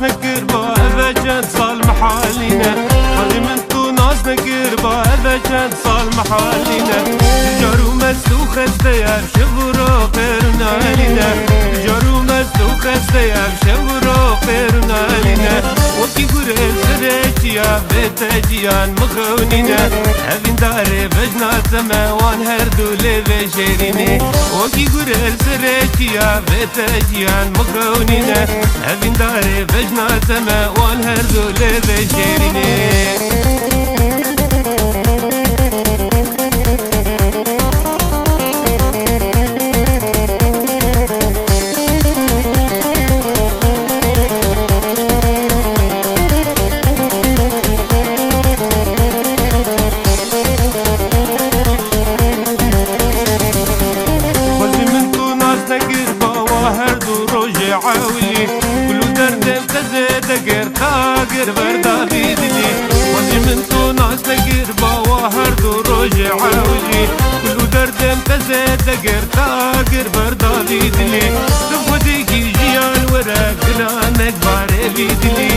نكر با أبجد صال محالينا خلي من تو ناس نكر با أبجد صال محالينا جارو مسلوخ استياب شبرو قيرنا لنا جارو مسلوخ استياب شبرو قيرنا لنا وكي قرر سريتيا بتجيان مخونينا هفين داري بجنا سماوان هردو لذي شيريني وكي قرر سريتيا بتجيان مخونينا هفين داري بجنا سماوان هردو لذي شيريني عاولي كل دردم تزيد قر تاقر بردا بيدلي وزي من تو ناس نقر بواهر دو روج عاولي كل دردم تزيد قر تاقر بردا بيدلي تفوديكي جيان ورا قرانك باري بيدلي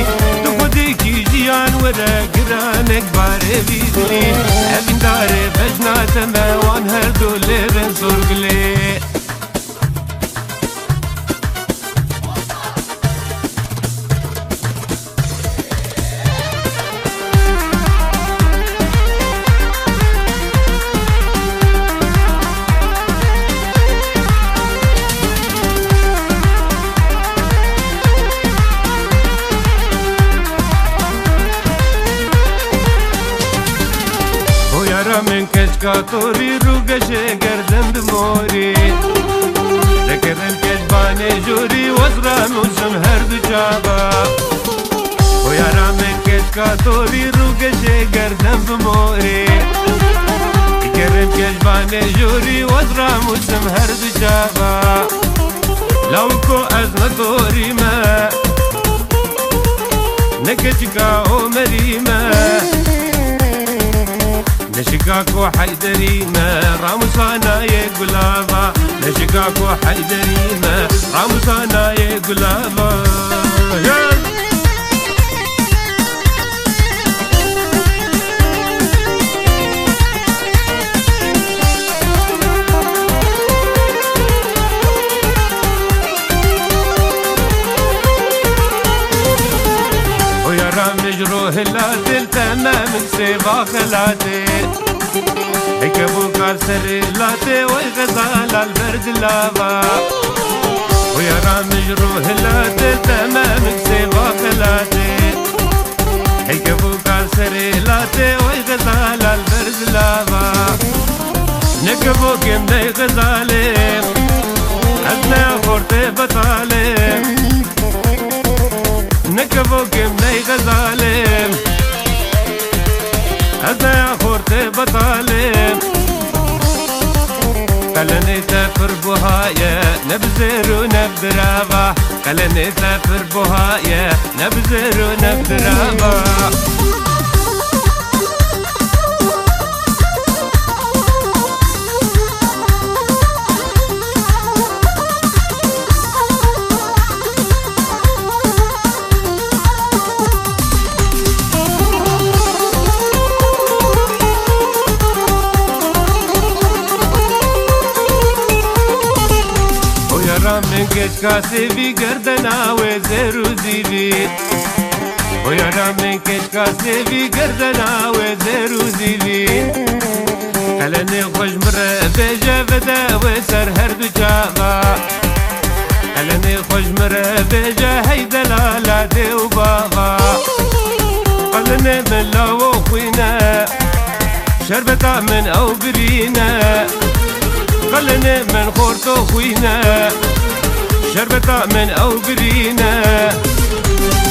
تفوديكي جيان ورا قرانك باري بيدلي هبين داري بجنا تموان هردو لبن سرقلي من كشكاتوري روغشي قردم دموري ذكرن كشباني جوري وزرا موسم هردو جابا ويارا من كشكاتوري روغشي قردم دموري ذكرن كشباني جوري وزرا موسم هردو جابا لوكو أزنطوري ما نكشكا ومريما نشكاكو حيدريما راموسانا يقلابا نشكاكو حيدريما راموسانا يقلابا ويا رامج روح اللاتل تمام سيبا خلاتي هيك بوكار سري لاتي ويغزال البرد لافا ويا رامج روح اللاتل تمام سيبا خلاتي هيك بوكار سري لاتي ويغزال البرد لافا نكبوك يمني غزالي أثناء خورتي بطالي نكبوك يمني غزالي أثناء خورتي بطالي قلني سافر بهايا نبزر ونبدرابا قلني سافر بهايا نبزر ونبدرابا من كشكاسي في قردنا وزيرو زيبيت ويا من كشكاسي في قردنا وزيرو زيبيت خلني خوش مرة بيجا بدا وسر هردو جابا خلني خوش مرة بيجا هي دلالاتي وبابا خلني من لو خوينا شربتا من او برينا خلني من خورتو خوينا شربتا من او برينا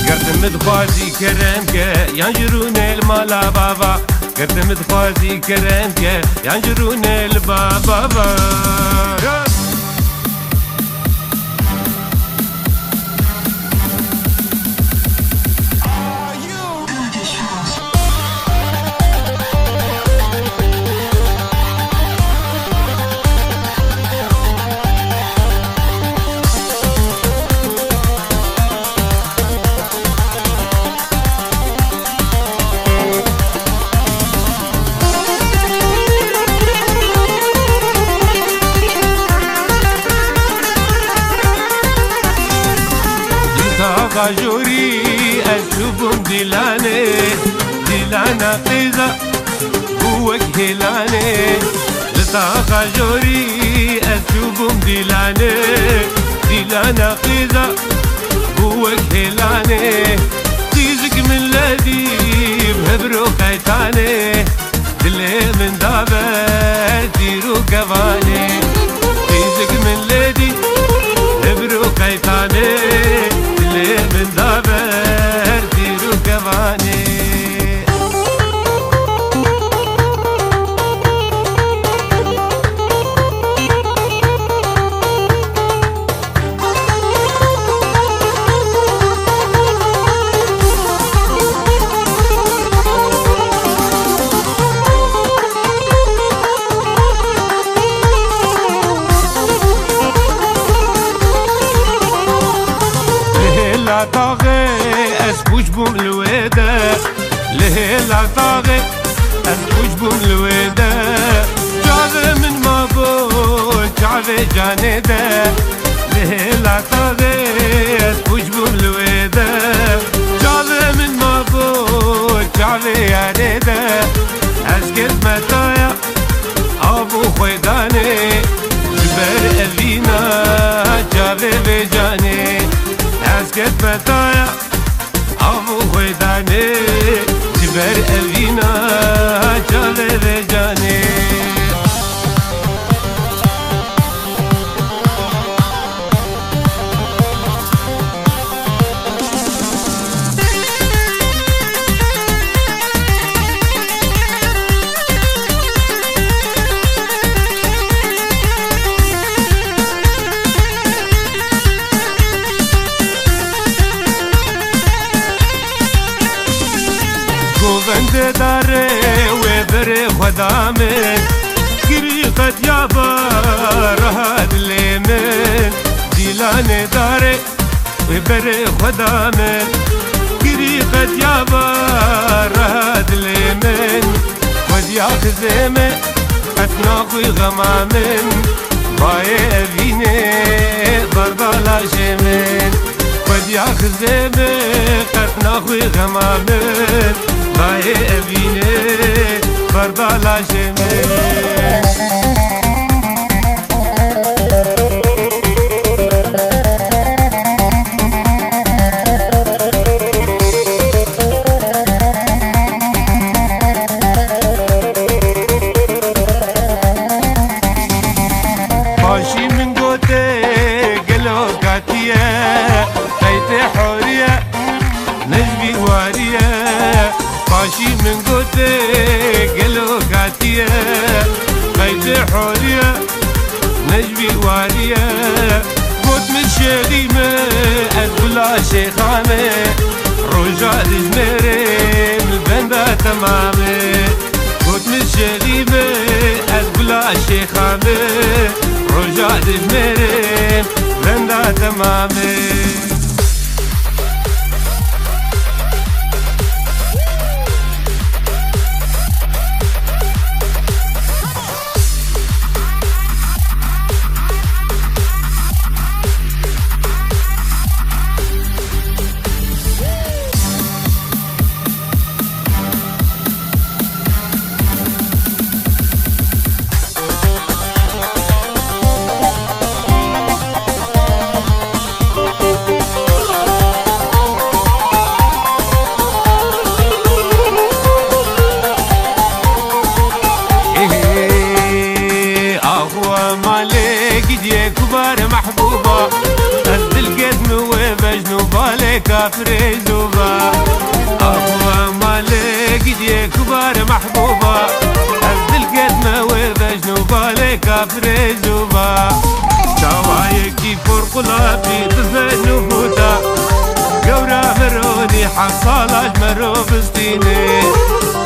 قرد مدخوازي كرمك ينجرون المالا بابا قرد مدخوازي كرمك ينجرون البابا خجوري أشوفهم دلاني دلانا قيزة بوك هلاني لطا خجوري أشوفهم دلاني دلانا قيزة بوك هلاني قيزك من لدي بهبرو قيتاني دلي من دابر تيرو كفاني قيزك من لدي بهبرو قيتاني دلي من دابر تيرو كفاني طاغي اسبوج بوم الويدا لهلا طاغي اسبوج بوم الويدا جعبه من ما بول جعبه جاندا لهلا طاغي اسبوج بوم الويدا جعبه من ما بول جعبه ياندا اسكت متايا ابو خويداني جبر افينا جعبه بجاني اسكت متايا ابو خويداني جبر افينا جعبه بجاني گووند داره و بره خدا من گریقت یابا رهاد لیمن دیلان داره و بره خدا من گریقت یابا رهاد لیمن خود یا خزمه اتناقوی غمامن بای اوینه بردالا شمن خود یا خزمه اتناقوی غمامن باي أبيني بردالا شمي باشي من قوتي قلو كاتية قيتي حورية نجبي وارية باشي من قوتي قلو كاتية قيد حورية نجبي وارية قوت من شغيمة أدولا شيخامة رجع دجمري من البنبة تمامي قوت من شغيمة أدولا شيخامة رجع دجمري من البنبة تمامي محبوبة قد القدم وبجنوبة لكافر زوبة أخوة مالك دي كبار محبوبة قد القدم وبجنوبة لكافر زوبة شوايكي فرق لابي تفنو فوتا قورا مروني حصالة مرو فستيني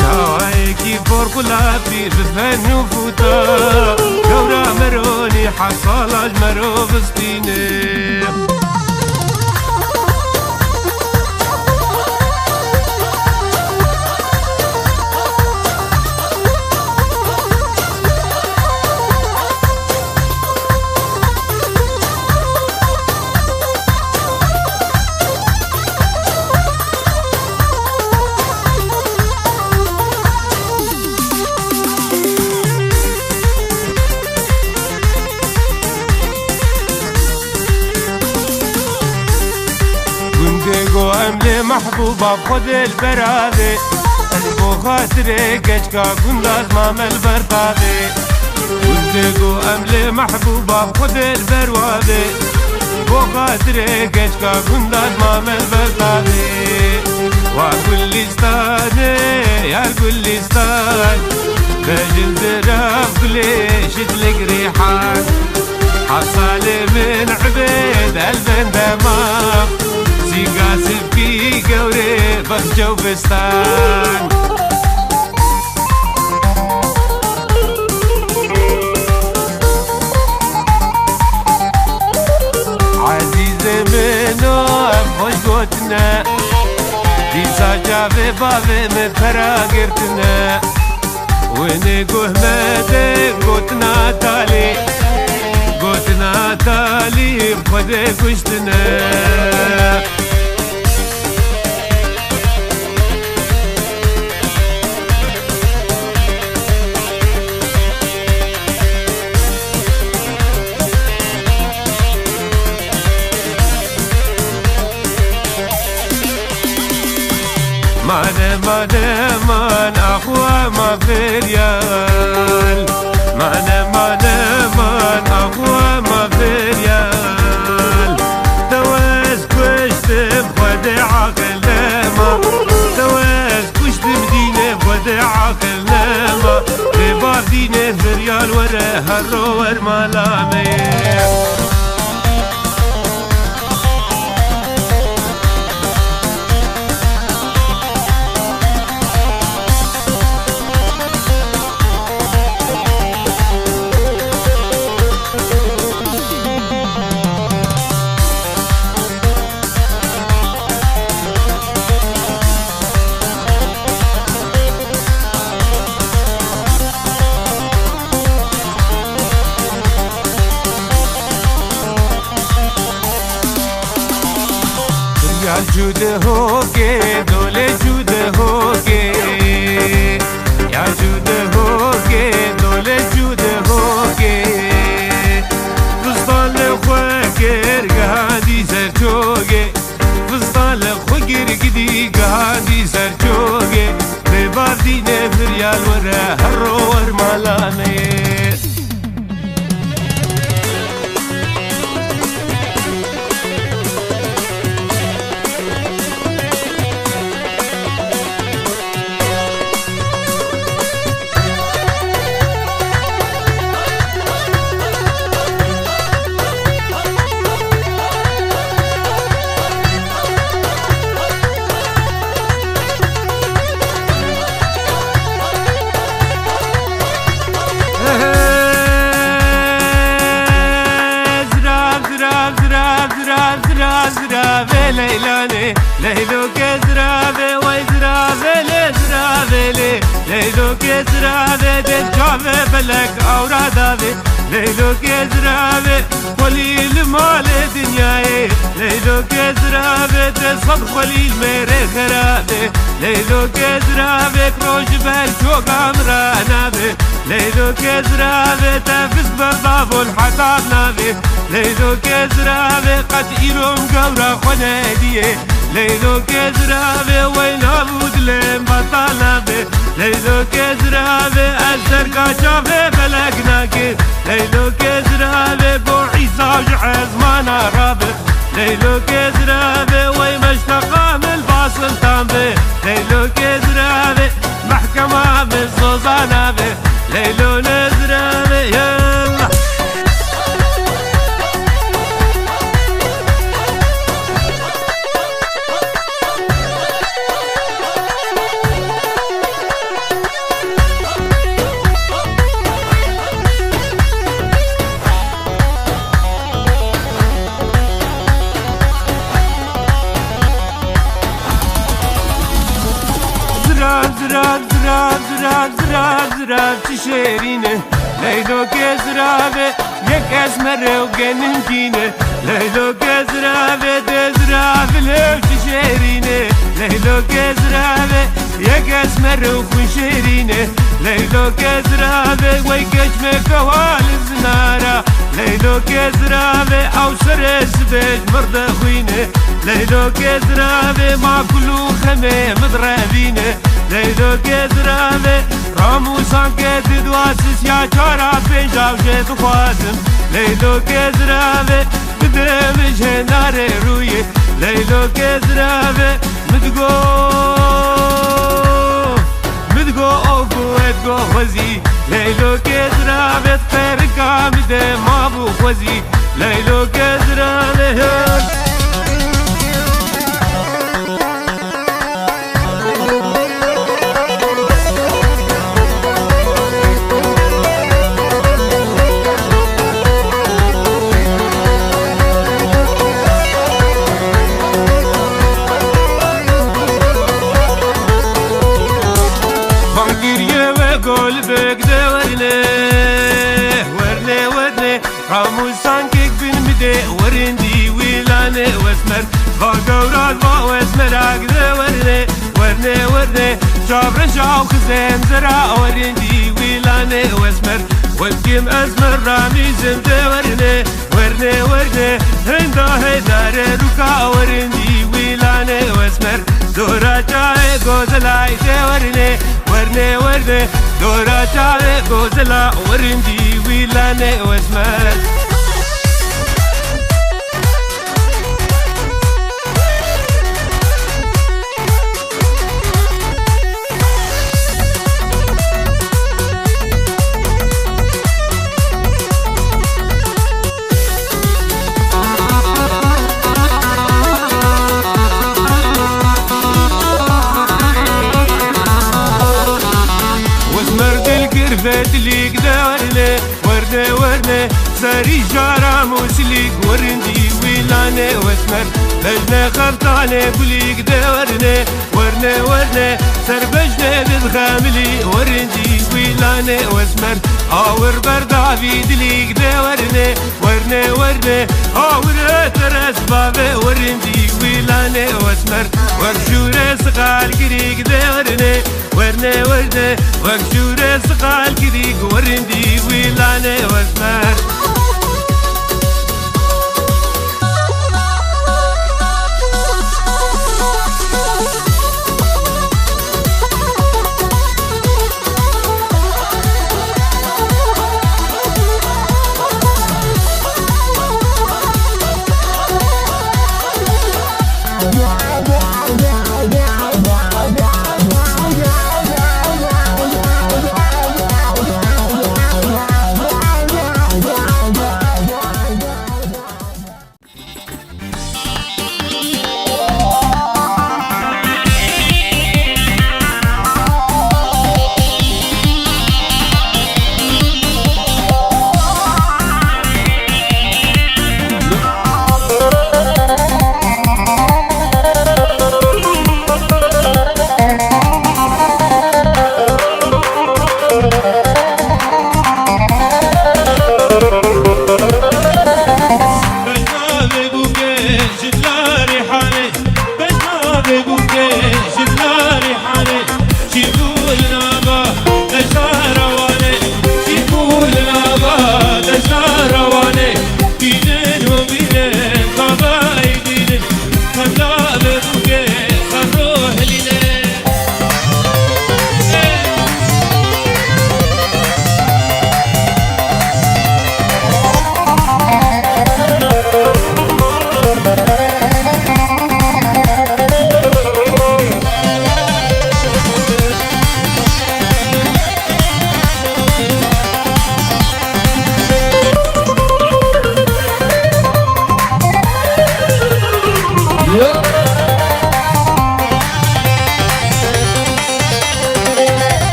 شوايكي فرق لابي تفنو فوتا قورا مروني حصالة مرو فستيني گو امل محبوبا خود البراوی بو خاطر کچکا گنداز مامل برتاوی گو امل محبوبا خود البراوی بو خاطر کچکا گنداز مامل برتاوی و گلستان یا گلستان بجل درف قليشت لك ريحان حصل من عبيد قلبن دمام سيقاس في قوري بخجو بستان عزيز منو خوش قوتنا دي ساجا في بابي من فراقرتنا ونقوه مدك قوتنا تالي بخدك وشتنا من أخوة ما في ريال من أخوة ما في ريال توز كشت بخد عقل لما توز كشت بدينة بخد عقل لما بباب دينة في ريال ورا هالرور ملامي جود ہوگے دولے جود ہوگے یا جود ہوگے دولے جود ہوگے فستان خوگر گاندی سر چوگے فستان خوگر گدی گاندی سر چوگے بے باردی نے فریال ورہ ہر روور مالانے زرافه ليلاني ليلو كزرافه ويزرافه لزرافه ليلو كزرافه دجافه بلك أورادافه ليلو كزرافه قليل مال دنياي ليلو كزرافه تصد قليل ميري خرافه ليلو كزرافه كروش بالشوق أمرانافه ليلو كزرافه تفز بباب الحطاب نافه ليلو كزرافه قد إيرهم قورا خناديه ليلو كزرافه وين أبود لين بطلافه ليلو كزرافه الزرقا شافه بلقناكي ليلو كزرافه بو عيسى جحز ما نرابه ليلو كزرافه وين مشتقى من الفاصل تنبه ليلو كزرافه محكمة من صوصانافه ليلو نزرافه يلا زراب تشيرينه ليلو كزرابه يك اسمر وجننتينه ليلو كزرابه تزراب لو تشيرينه ليلو كزرابه يك اسمر وخشيرينه ليلو كزرابه ويكش مكوال الزناره ليلو كزرابه او سرس بيج مرد خوينه ليلو كزرابي ما كلو خمي مضربينه ليلو كزرابي رامو سانكت دواسس يا جارا بيجا وجيت خوازم ليلو كزرابي بدمج هناري روي ليلو كزرابي مدقو اوفو ادقو وزي ليلو كزرابي تفرقا مدى مابو وزي ليلو كزرابي رامو سانكيك بن مدي ورندي ويلاني واسمر باقورات واسمر عقده ورني شابر شاو خزين زرع ورندي ويلاني واسمر والكيم ازمر رامي زمده ورني هندا هدار روكا ورندي ويلاني واسمر دورا جاي غوزلاي ورني دورا جاي غوزلا ورندي ويلاني واسمر فتليك ورني ساري جارا موسليك ورندي ويلاني واسمر لجنة خرطاني بليك ورني سربجني بالخاملي ورندي ويلاني واسمر آور بردافي دليك ورني آور ترس بابي ورندي ويلاني واسمر ورشوري سقال كريك ورني وكشوري سقال كريك ورندي ويلاني واسمر Yeah.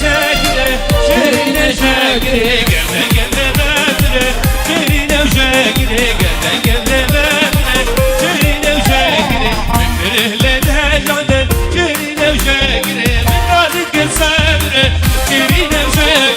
شاكرة شيرين شاكرة قبل قبل بدرة شيرين وشاكرة قبل قبل بدرة شيرين وشاكرة من رهلتها جعدت شيرين وشاكرة من رادت قل صبرة شيرين وشاكرة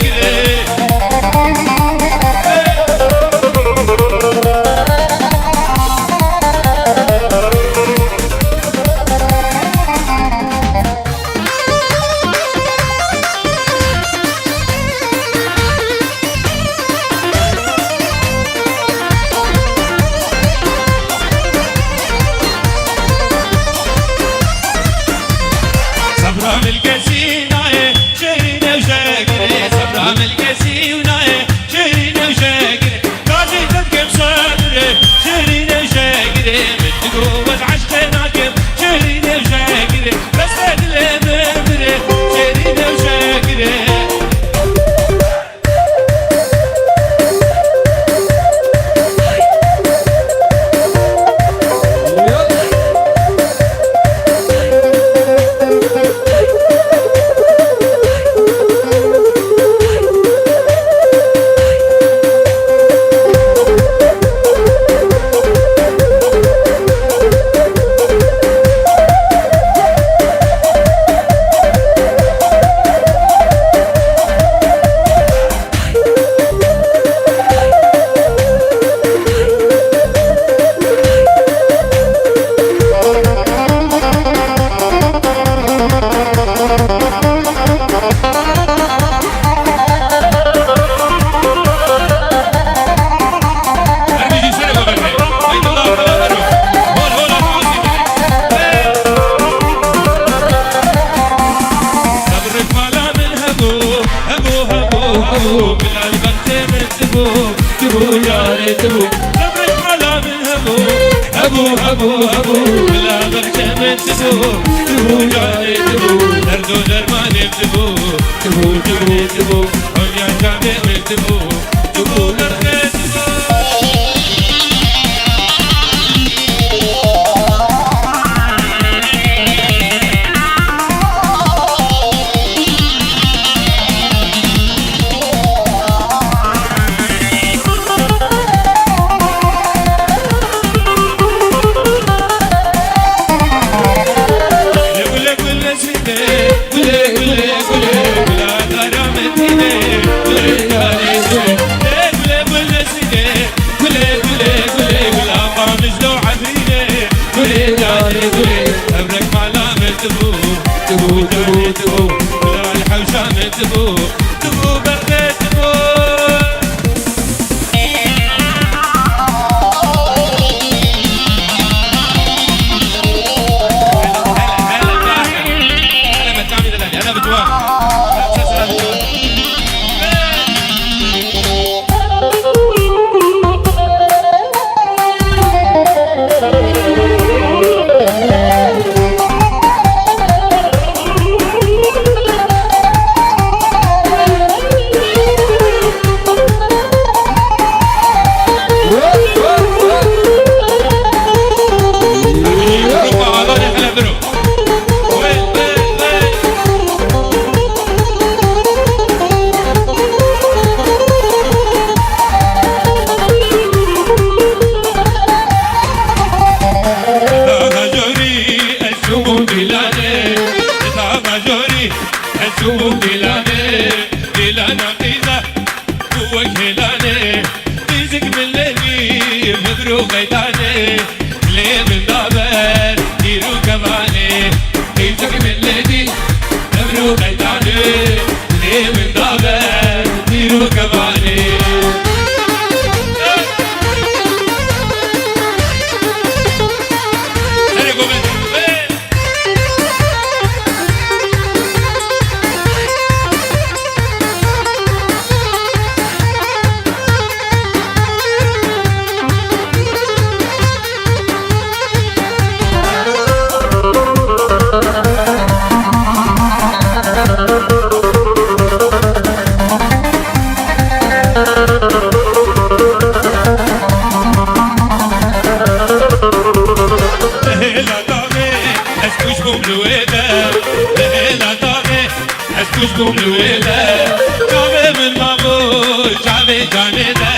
كشكم الويلة جابي من مابو جابي جانيدة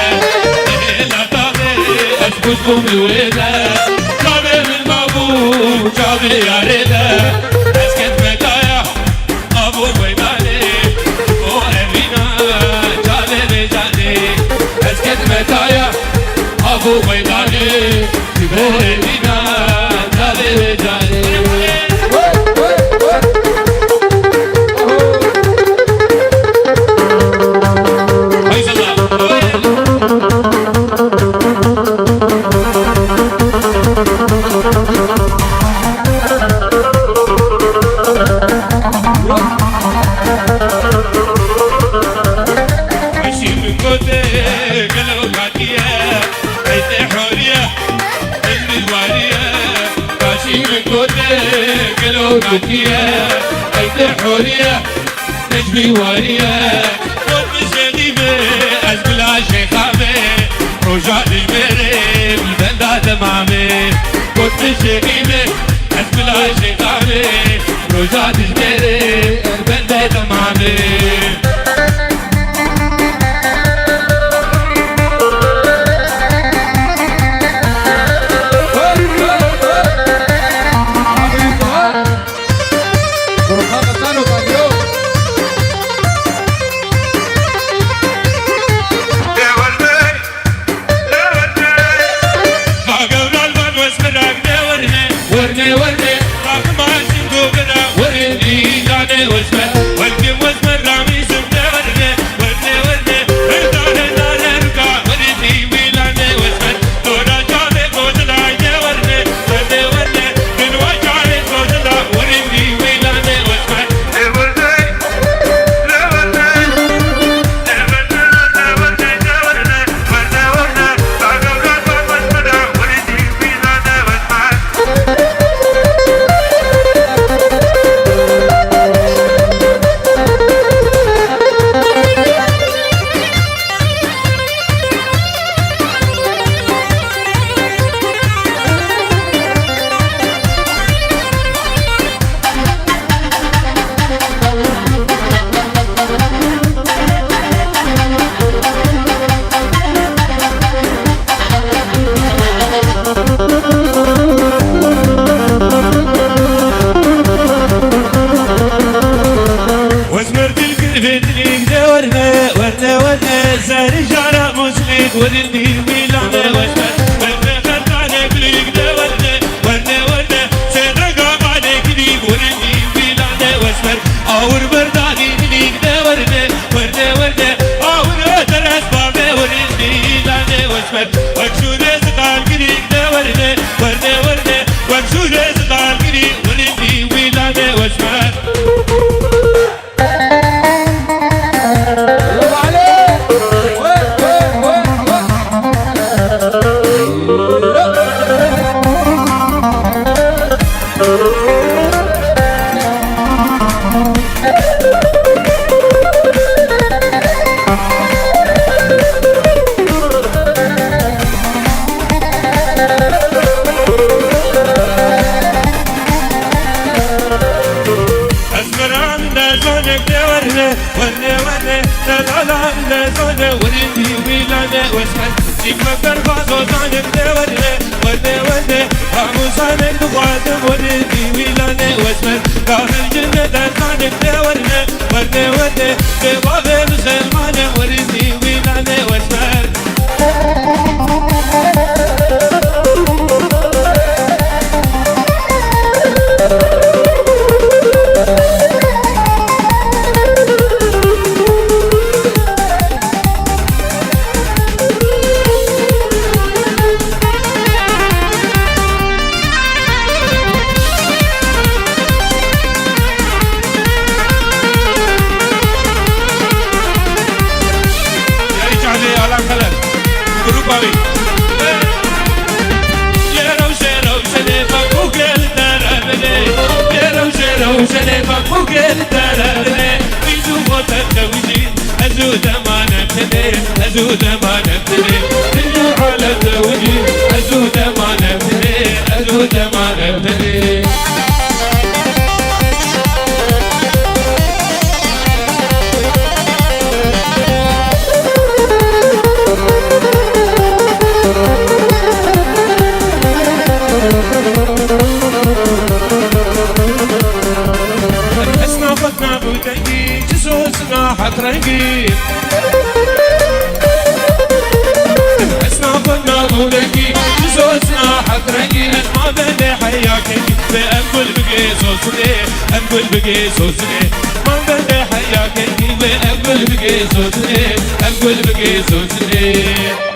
لا تاغي كشكم الويلة جابي من مابو جابي ياريدة اسكت مكايا ابو ويماني او امينا جابي بجاني اسكت مكايا ابو ويماني او امينا جابي بجاني حورية أيت حورية نجمي وارية كنت مشغيبة أزبل عشيخامي رجع لجبري بالبندا دمامي كنت مشغيبة أزبل عشيخامي رجع لجبري بالبندا دمامي رنگی جسوسنا حت رنگی اسنافنا بولكي جسوسنا حت رنگی ما بين حياكي بأقول بقي صوصني أقول بقي صوصني ما بين حياكي بأقول بقي صوصني أقول بقي صوصني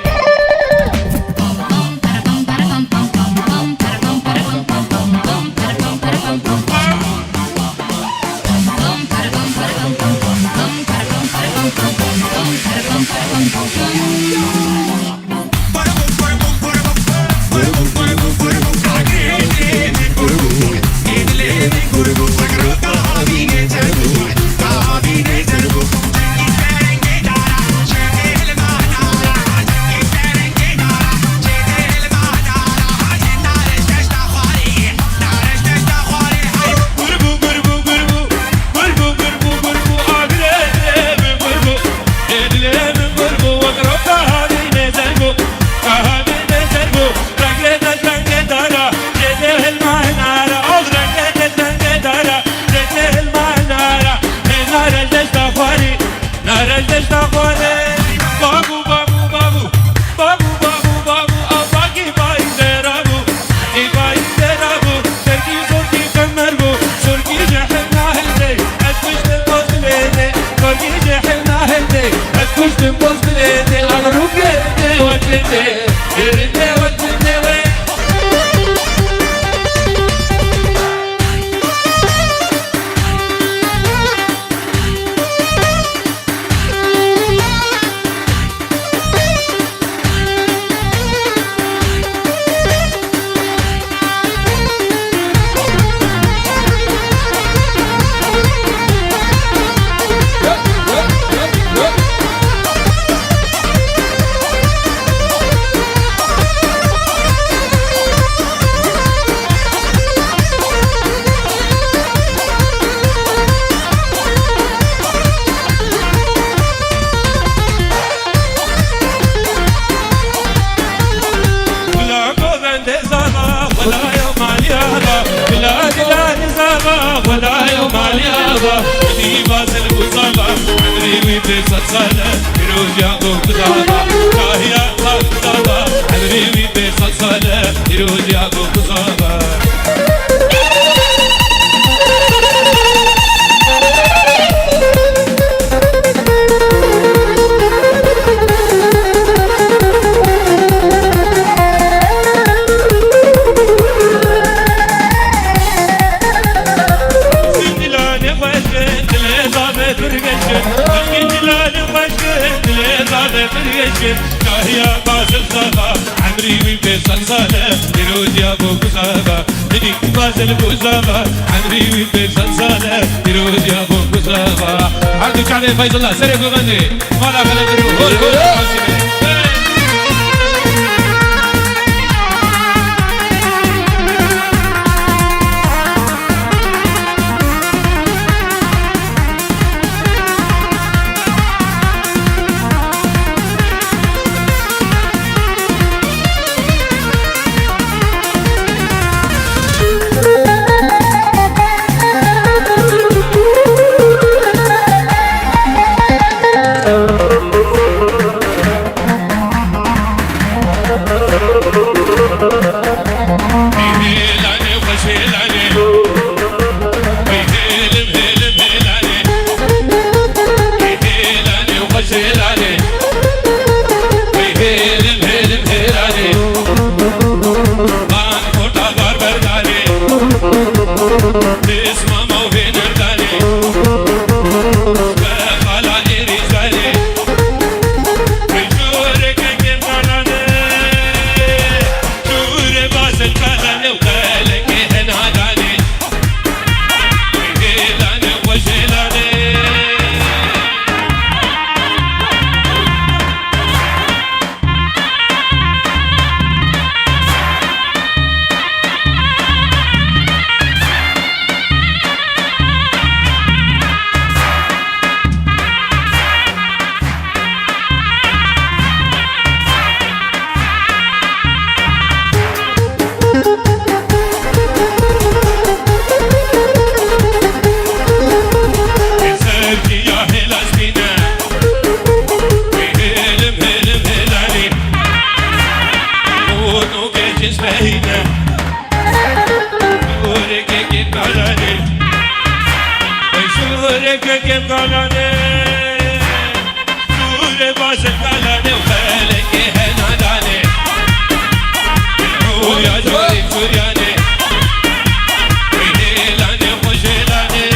فايز الله سريع غني ما لا غني قلاني سوري باسل قلاني وخالك هناداني العود يا جوري سورياني ويديلاني وخجلاني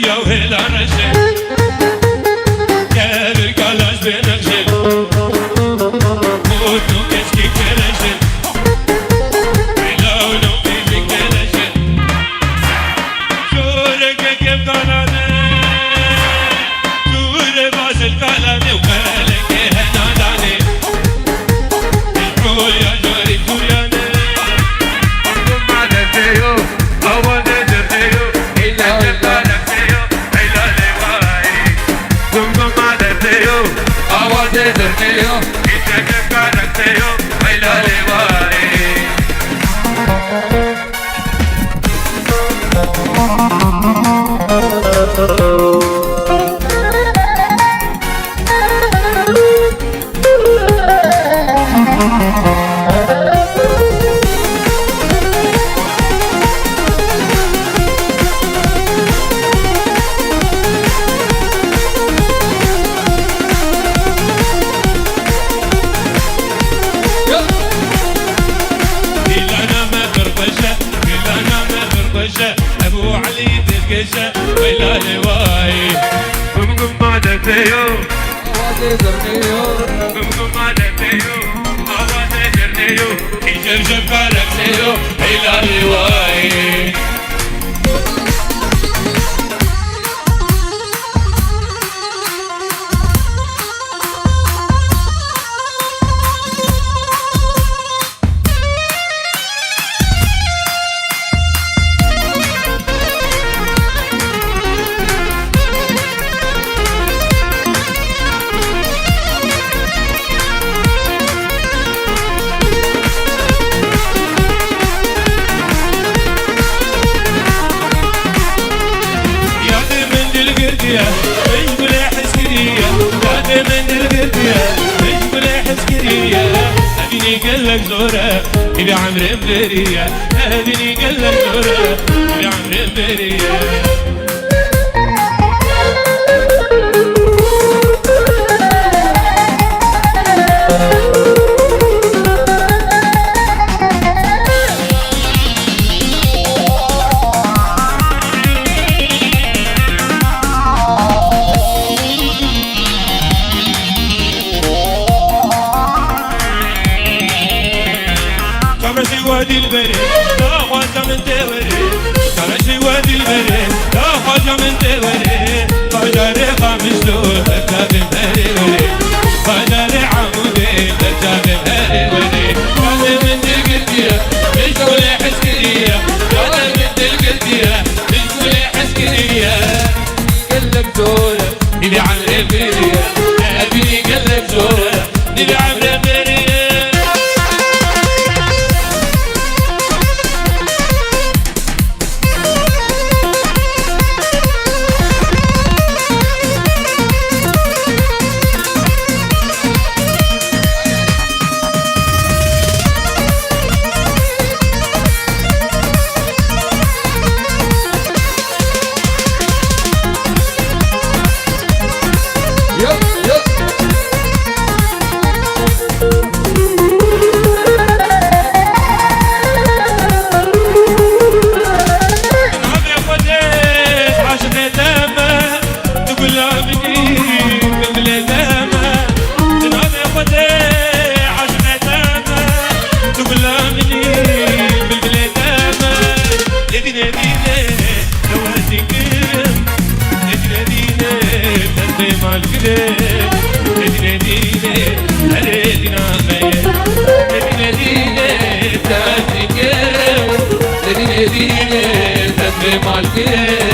يا وهلا رجل كابر قلاش بنغجل موتو كشكي كرجل علاولو بيجي كرجل شورك كيف قلاني شوري باسل قلاني وخالك هناداني العول يا جوري سورياني انتم ما دفيو اول دفيو إلا جبالك آوازه درنيو إذا كانت تيو إلى لواي أبو علي تلقشة ويلا لواي قمقم ما دفيو آوازه درنيو قمقم ما دفيو آوازه جرنيو يشرشف بالك سيو ويلا لواي مجبول حسكرية بعد من القرية مجبول حسكرية هديني قلك زورة إبي عمري بليرية هديني قلك زورة إبي عمري بليرية وادي البريد لا خواجة من توري كرشي وادي البريد لا خواجة من توري فجري خامس لول تكتاب مهري ولي فجري عمودي تكتاب مهري ولي قادم من القدية مجبول حسكرية قادم من القدية مجبول حسكرية قلك زورة نبي عمري برية قلبي قلك زورة نبي عمري برية دینه تدبیر مالکه